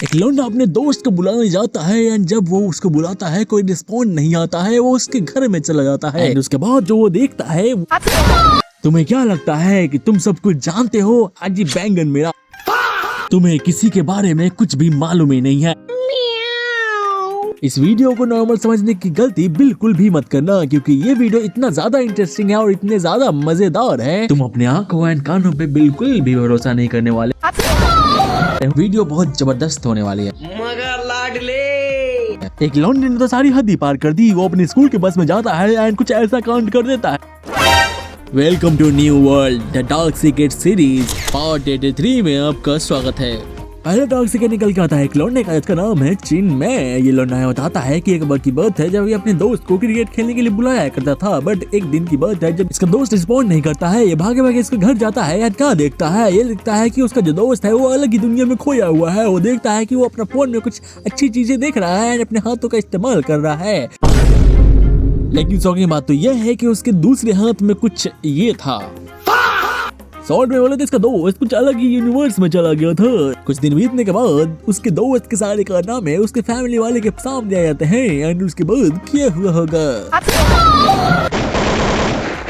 एक लौंडा अपने दोस्त को बुलाने जाता है एंड जब वो उसको बुलाता है कोई रिस्पॉन्ड नहीं आता है, वो उसके घर में चला जाता है एंड उसके बाद जो वो देखता है, तुम्हें क्या लगता है कि तुम सब कुछ जानते हो? अजी बैंगन मेरा, तुम्हें किसी के बारे में कुछ भी मालूम ही नहीं है। इस वीडियो को नॉर्मल समझने की गलती बिल्कुल भी मत करना, क्योंकि ये वीडियो इतना ज्यादा इंटरेस्टिंग है और इतने ज्यादा मजेदार है, तुम अपने आंखों एंड कानों पे बिल्कुल भी भरोसा नहीं करने वाले। वीडियो बहुत जबरदस्त होने वाली है। मगर लाडले एक लौंडे ने तो सारी हद ही पार कर दी। वो अपने स्कूल के बस में जाता है एंड कुछ ऐसा कांड कर देता है। Welcome to new world the dark secret series part 83 में आपका स्वागत है। पहले डार्क सीक्रेट निकल के आता है एक लौंडे का, जिसका नाम है चिन्मय। ये लौंडा बताता है कि एक बार की बात है जब ये अपने दोस्त को क्रिकेट खेलने के लिए बुलाया करता था, बट एक दिन की बात है जब इसका दोस्त रिस्पॉन्ड नहीं करता है। ये भागे भागे इसके घर जाता है एंड क्या देखता है, ये देखता है कि उसका जो दोस्त है वो अलग ही दुनिया में खोया हुआ है। वो देखता है कि वो अपना फोन में कुछ अच्छी चीजें देख रहा है, अपने हाथों का इस्तेमाल कर रहा है, लेकिन शौकीन बात तो यह है कि उसके दूसरे हाथ में कुछ ये था। शॉर्ट में बोले तो इसका दोस्त कुछ अलग ही यूनिवर्स में चला गया था। कुछ दिन बीतने के बाद उसके दोस्त के सारे कारनामे उसके फैमिली वाले के सामने आ जाते हैं एंड उसके बाद क्या हुआ होगा।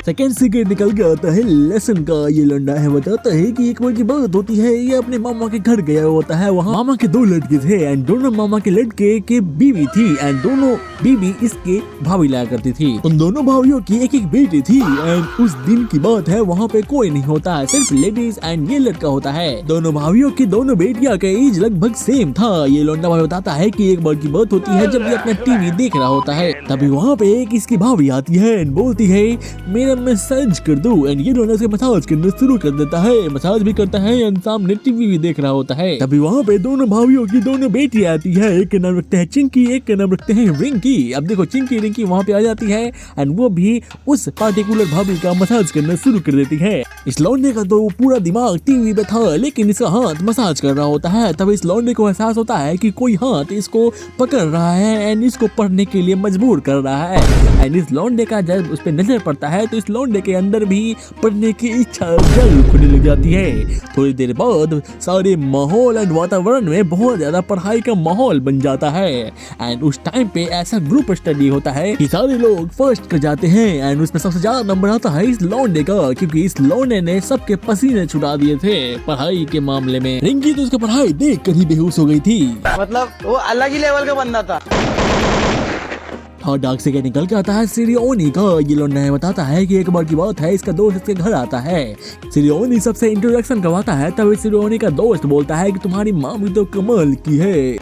सेकेंड सीक्रेट निकल के आता है लेसन का। ये लौंडा है बताता है कि एक बार की बात होती है, ये अपने मामा के घर गया होता है। वहाँ मामा के 2 लड़के थे एंड दोनों मामा के लड़के के बीवी थी एंड दोनों बीवी इसके भाभी लाया करती थी। उन दोनों भाभियों की एक एक बेटी थी एंड उस दिन की बात है वहाँ पे कोई नहीं होता है, सिर्फ लेडीज एंड ये लड़का होता है। दोनों भाभियों की दोनों बेटियां का एज लगभग सेम था। ये लौंडा भाई बताता है कि एक बार की बात होती है जब ये अपना टीवी देख रहा होता है, तभी वहाँ पे एक इसकी भाभी आती है एंड बोलती है मेरा मसाज कर दो एंड ये दोनों से मसाज करना शुरू कर देता है। मसाज भी करता है एंड सामने टीवी भी देख रहा होता है। तभी वहाँ पे दोनों भाइयों की दोनों बेटियां आती है। एक का नाम रखते हैं चिंकी, एक का नाम रखते हैं रिंकी। अब देखो चिंकी रिंकी वहाँ पे आ जाती है एंड वो भी उस पार्टिकुलर भाभी का मसाज करना शुरू कर देती है। इस लौंडे का तो पूरा दिमाग टीवी पे था, लेकिन इसका हाथ मसाज कर रहा होता है। तब इस लौंडे को एहसास होता है कि कोई हाथ इसको पकड़ रहा है एंड इसको पढ़ने के लिए मजबूर कर रहा है। एंड इस लौंडे का जब उस पर नजर पड़ता है तो इस लौंडे के अंदर भी पढ़ने की इच्छा जरूर खुलने लग जाती है। थोड़ी देर बाद सारे माहौल एंड वातावरण में बहुत ज्यादा पढ़ाई का माहौल बन जाता है एंड उस टाइम पे ऐसा ग्रुप स्टडी होता है कि सारे लोग फर्स्ट कर जाते हैं एंड उसमें सबसे ज्यादा नंबर आता है इस लौंडे का, क्योंकि इस लौंडे ने सबके पसीने छुड़ा दिए थे पढ़ाई के मामले में। रिंकी तो उसकी पढ़ाई देख कर ही बेहोश हो गई थी, मतलब वो अलग ही लेवल का बंदा था। और डार्क सीक्रेट निकल के आता है सिरियोनी का। ये लौंडा बताता है कि एक बार की बात है इसका दोस्त इसके घर आता है। सिरियोनी सबसे इंट्रोडक्शन करवाता है, तब सिरियोनी का दोस्त बोलता है कि तुम्हारी मामी तो कमाल की है।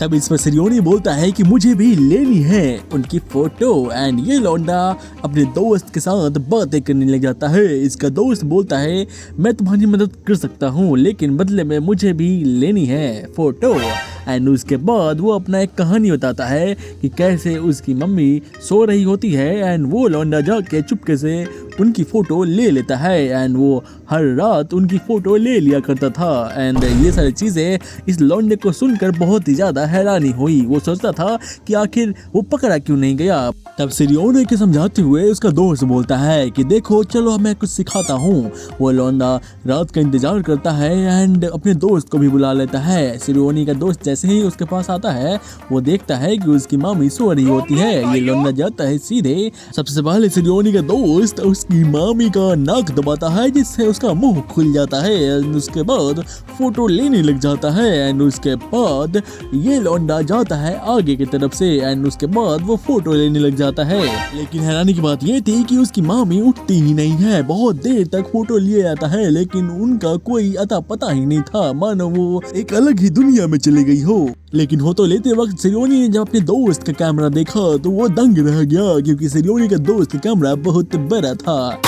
तब इस पर सिरियोनी बोलता है कि मुझे भी लेनी है उनकी फोटो एंड ये लौंडा अपने दोस्त के साथ बातें करने लग जाता है। इसका दोस्त बोलता है मैं तुम्हारी मदद कर सकता हूँ, लेकिन बदले में मुझे भी लेनी है फोटो। एंड उसके बाद वो अपना एक कहानी बताता है कि कैसे उसकी मम्मी सो रही होती है एंड वो लौंडा जाके चुपके से उनकी फोटो ले लेता है एंड वो हर रात उनकी फोटो ले लिया करता था। एंड ये सारी चीजें इस लौंडे को सुनकर बहुत ही ज्यादा हैरानी हुई। वो सोचता था कि आखिर वो पकड़ा क्यों नहीं गया। तब सिरियोनी के समझाते हुए उसका दोस्त बोलता है कि देखो चलो मैं कुछ सिखाता हूँ। वो लौंडा रात का इंतजार करता है एंड अपने दोस्त को भी बुला लेता है। सिरियोनी का दोस्त जैसे ही उसके पास आता है वो देखता है कि उसकी मामी सो रही होती है। ये लौंडा जाता है सीधे, सबसे पहले सिरियोनी का दोस्त उसकी मामी का नाक दबाता है जिससे उसका मुंह खुल जाता है एंड उसके बाद फोटो लेने लग जाता है एंड उसके बाद ये लौंडा जाता है आगे की तरफ से एंड उसके बाद वो फोटो लेने लग जाता है। लेकिन हैरानी की बात ये थी कि उसकी मामी उठती ही नहीं है। बहुत देर तक फोटो लिए जाता है लेकिन उनका कोई अता पता ही नहीं था, मानो वो एक अलग ही दुनिया में चली गई हो। लेकिन फोटो लेते वक्त सिरियोनी ने जब अपने दोस्त का कैमरा देखा तो वो दंग रह गया, क्योंकि सिरियोनी का दोस्त का कैमरा बहुत बड़ा था।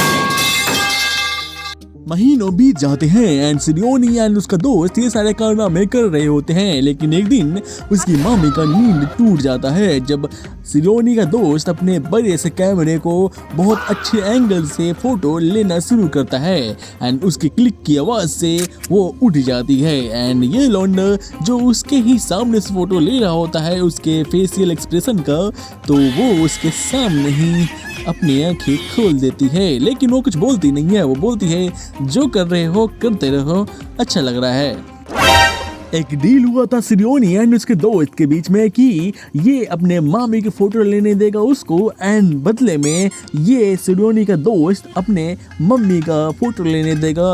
महीनों बीत जाते हैं एंड सिरियोनी एंड उसका दोस्त ये सारे कारनामे कर रहे होते हैं। लेकिन एक दिन उसकी मामी का नींद टूट जाता है जब सिरियोनी का दोस्त अपने बड़े से कैमरे को बहुत अच्छे एंगल से फोटो लेना शुरू करता है एंड उसके क्लिक की आवाज से वो उठ जाती है एंड ये लौंडा जो उसके ही सामने से फोटो ले रहा होता है उसके फेशियल एक्सप्रेशन का, तो वो उसके सामने ही अपनी आंखें खोल देती है। लेकिन वो कुछ बोलती नहीं है, वो बोलती है जो कर रहे हो करते रहो, अच्छा लग रहा है। एक डील हुआ था सिरियोनी एंड उसके दोस्त के बीच में कि ये अपने मामी की फोटो लेने देगा उसको एंड बदले में ये सिरियोनी का दोस्त अपने मम्मी का फोटो लेने देगा।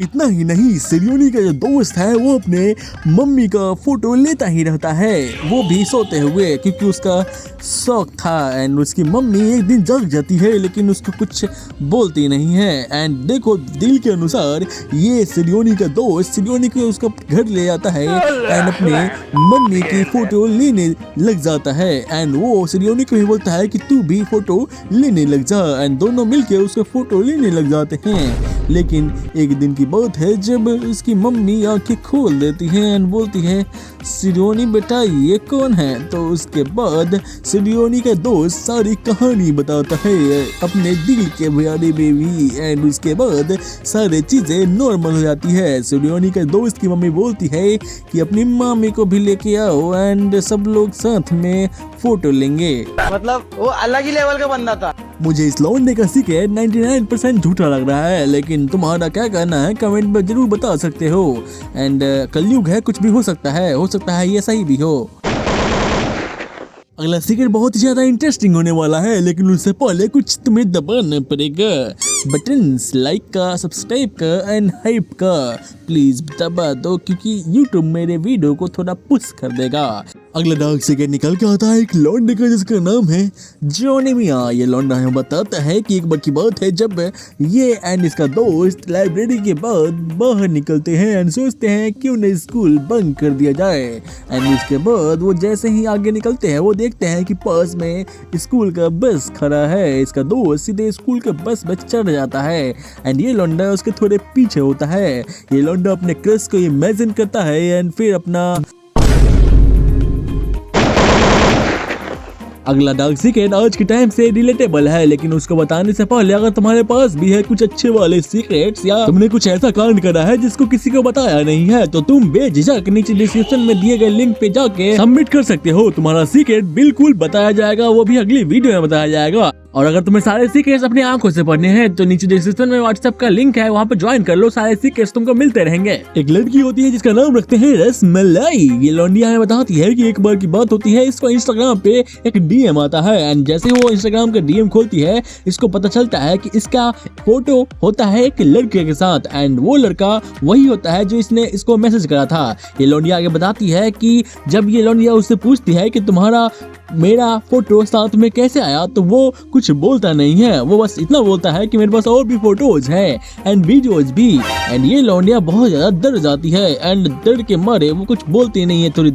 इतना ही नहीं, सिरियोनी का जो दोस्त है वो अपने मम्मी का फोटो लेता ही रहता है, वो भी सोते हुए, क्योंकि उसका शौक था। एंड उसकी मम्मी एक दिन जग जाती है लेकिन उसको कुछ बोलती नहीं है। एंड देखो दिल के अनुसार ये सिरियोनी का दोस्त सिरियोनी को उसका घर ले आता है एंड अपने मम्मी की फोटो लेने लग जाता है। एंड वो सिरियोनी को भी बोलता है कि तू भी फोटो लेने लग जा, एंड दोनों मिलके उसका फोटो लेने लग जाते हैं। लेकिन एक दिन की बात है जब उसकी मम्मी आंखें खोल देती है एंड बोलती है सिरियोनी बेटा ये कौन है। तो उसके बाद सिरियोनी का दोस्त सारी कहानी बताता है अपने दिल के बयाने में भी, एंड उसके बाद सारी चीजें नॉर्मल हो जाती है। सिरियोनी के दोस्त की मम्मी बोलती है कि अपनी मामी को भी लेके आओ एंड सब लोग साथ में फोटो लेंगे। मतलब वो अलग ही लेवल का बंदा था। मुझे इस लौंडे का सीक्रेट 99% झूठा लग रहा है, लेकिन तुम्हारा क्या कहना है कमेंट में जरूर बता सकते हो। एंड कलयुग है, कुछ भी हो सकता है ये सही भी हो। अगला सीक्रेट बहुत ही ज्यादा इंटरेस्टिंग होने वाला है, लेकिन उससे पहले कुछ तुम्हें दबाना पड़ेगा। बटन्स लाइक का, सब्सक्राइब का एंड हाइप का प्लीज दबा दो, क्योंकि यूट्यूब मेरे वीडियो को थोड़ा पुश कर देगा। अगला डार्क सीक्रेट निकल के आता है एक लौंडे का जिसका नाम है जॉनी मियां। ये लौंडा हमें बताता है कि एक बार की बात है जब ये एंड इसका दोस्त लाइब्रेरी के बाद बाहर निकलते हैं एंड सोचते हैं क्यों न स्कूल बंक कर दिया जाए। एंड उसके बाद वो जैसे ही आगे निकलते हैं वो देखते हैं कि पास में स्कूल का बस खड़ा है। इसका दोस्त सीधे स्कूल के बस में चढ़ जाता है एंड ये लौंडा उसके थोड़े पीछे होता है। ये लौंडा अपने क्रश को इमेजिन करता है एंड फिर अपना अगला डार्क सीक्रेट आज के टाइम से रिलेटेबल है, लेकिन उसको बताने से पहले अगर तुम्हारे पास भी है कुछ अच्छे वाले सीक्रेट्स या तुमने कुछ ऐसा कांड करा है जिसको किसी को बताया नहीं है तो तुम बेझिझक नीचे डिस्क्रिप्शन में दिए गए लिंक पे जाके सबमिट कर सकते हो। तुम्हारा सीक्रेट बिल्कुल बताया जाएगा, वो भी अगली वीडियो में बताया जाएगा। और अगर तुम्हें सारे सीक्रेट्स अपनी आंखों से पढ़ने हैं तो नीचे डिस्क्रिप्शन में व्हाट्सएप का लिंक है, वहाँ पे ज्वाइन कर लो, सारे सीक्रेट्स तुमको मिलते रहेंगे। एक लड़की होती है जिसका नाम रखते हैं रसमलाई। ये लौंडिया हमें बताती है कि एक बार की बात होती है, इसको इंस्टाग्राम पे एक डीएम आता है एंड जैसे वो इंस्टाग्राम का डीएम खोलती है इसको पता चलता है कि इसका फोटो होता है एक लड़के के साथ एंड वो लड़का वही होता है जो इसने इसको मैसेज करा था। ये लौंडिया आगे बताती है कि जब ये लौंडिया उससे पूछती है कि तुम्हारा मेरा फोटो साथ में कैसे आया तो वो कुछ बोलता नहीं है, वो बस इतना बोलता है कि मेरे पास और भी फोटोज है एंड वीडियोज भी। एंड ये लौंडिया बहुत ज्यादा डर जाती है एंड डर के मारे वो कुछ बोलती नहीं है। थोड़ी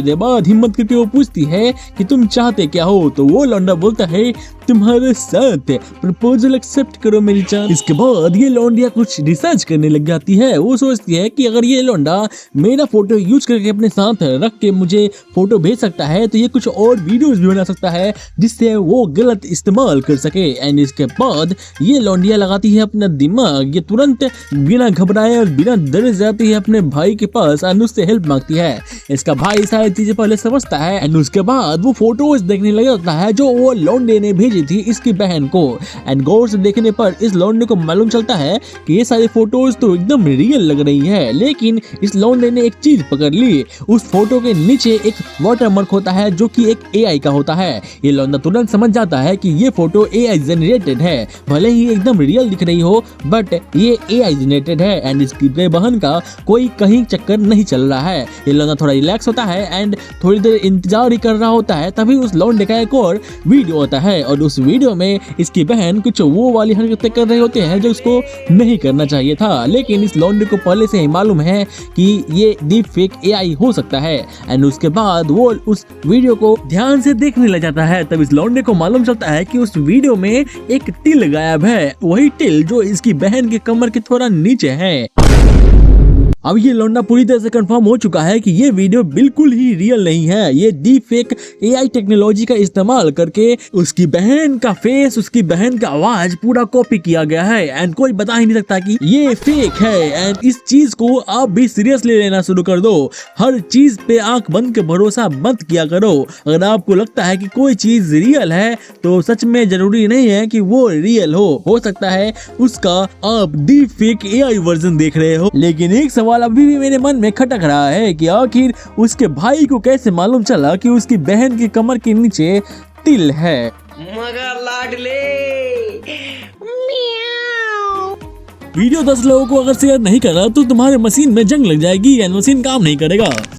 देर बाद हिम्मत करके वो पूछती है कि तुम चाहते क्या हो। तो वो लौंडा बोलता है तुम्हारे साथ प्रपोजल एक्सेप्ट करो मेरी जान। इसके बाद ये लौंडिया कुछ रिसर्च करने लग जाती है। वो सोचती है कि अगर ये लौंडा मेरा फोटो यूज करके अपने साथ रख के मुझे फोटो भेज सकता है तो ये कुछ और वीडियोस भी बना सकता है जिससे वो गलत इस्तेमाल कर सके। एंड इसके बाद ये लौंडिया लगाती है अपना दिमाग, ये तुरंत बिना घबराए और बिना डरे जाती है अपने भाई के पास एंड उससे हेल्प मांगती है। इसका भाई सारी चीजें पहले समझता है एंड उसके बाद वो फोटोज देखने लग जाता है जो वो लौंडे ने भेजी थी इसकी बहन को। एंड गौर से देखने पर इस लौंडे को मालूम चलता है कि ये सारी फोटोज तो एकदम रियल लग रही है, लेकिन इस लौंडे ने एक चीज पकड़ ली। उस फोटो के नीचे एक वाटरमार्क होता है जो कि एक एआई का होता है। ये लौंडा तुरंत समझ जाता है कि ये फोटो एआई जनरेटेड है, भले ही एकदम रियल दिख रही हो बट ये एआई जनरेटेड है एंड इसकी बहन का कोई कहीं चक्कर नहीं चल रहा है। ये लौंडा थोड़ा रिलैक्स होता है एंड थोड़ी देर इंतजार ही कर रहा होता है, तभी उस लौंडे का एक और वीडियो होता है और उस वीडियो में इसकी बहन कुछ वो वाली हरकतें कर रहे होते हैं जो उसको नहीं करना चाहिए था। लेकिन इस लौंडे को पहले से ही मालूम है कि ये डीप फेक एआई हो सकता है एंड उसके बाद वो उस वीडियो को ध्यान से देखने लग जाता है। तब इस लौंडे को मालूम चलता है कि उस वीडियो में एक तिल गायब है, वही तिल जो इसकी बहन के कमर के थोड़ा नीचे है। अब ये लौंडा पूरी तरह से कंफर्म हो चुका है कि ये वीडियो बिल्कुल ही रियल नहीं है। ये डीप फेक एआई टेक्नोलॉजी का इस्तेमाल करके उसकी बहन का फेस, उसकी बहन का आवाज पूरा कॉपी किया गया है एंड कोई बता ही नहीं सकता कि ये फेक है। एंड इस चीज को आप भी सीरियसली लेना शुरू कर दो। हर चीज पे आंख बंद के भरोसा मत किया करो। अगर आपको लगता है कि कोई चीज रियल है तो सच में जरूरी नहीं है कि वो रियल हो सकता है उसका आप डीप फेक एआई वर्जन देख रहे हो। लेकिन एक सवाल अभी भी मेरे मन में खटक रहा है कि आखिर उसके भाई को कैसे मालूम चला कि उसकी बहन की कमर के नीचे तिल है। मगर लाडले वीडियो 10 लोगों को अगर शेयर नहीं करा तो तुम्हारे मशीन में जंग लग जाएगी एंड मशीन काम नहीं करेगा।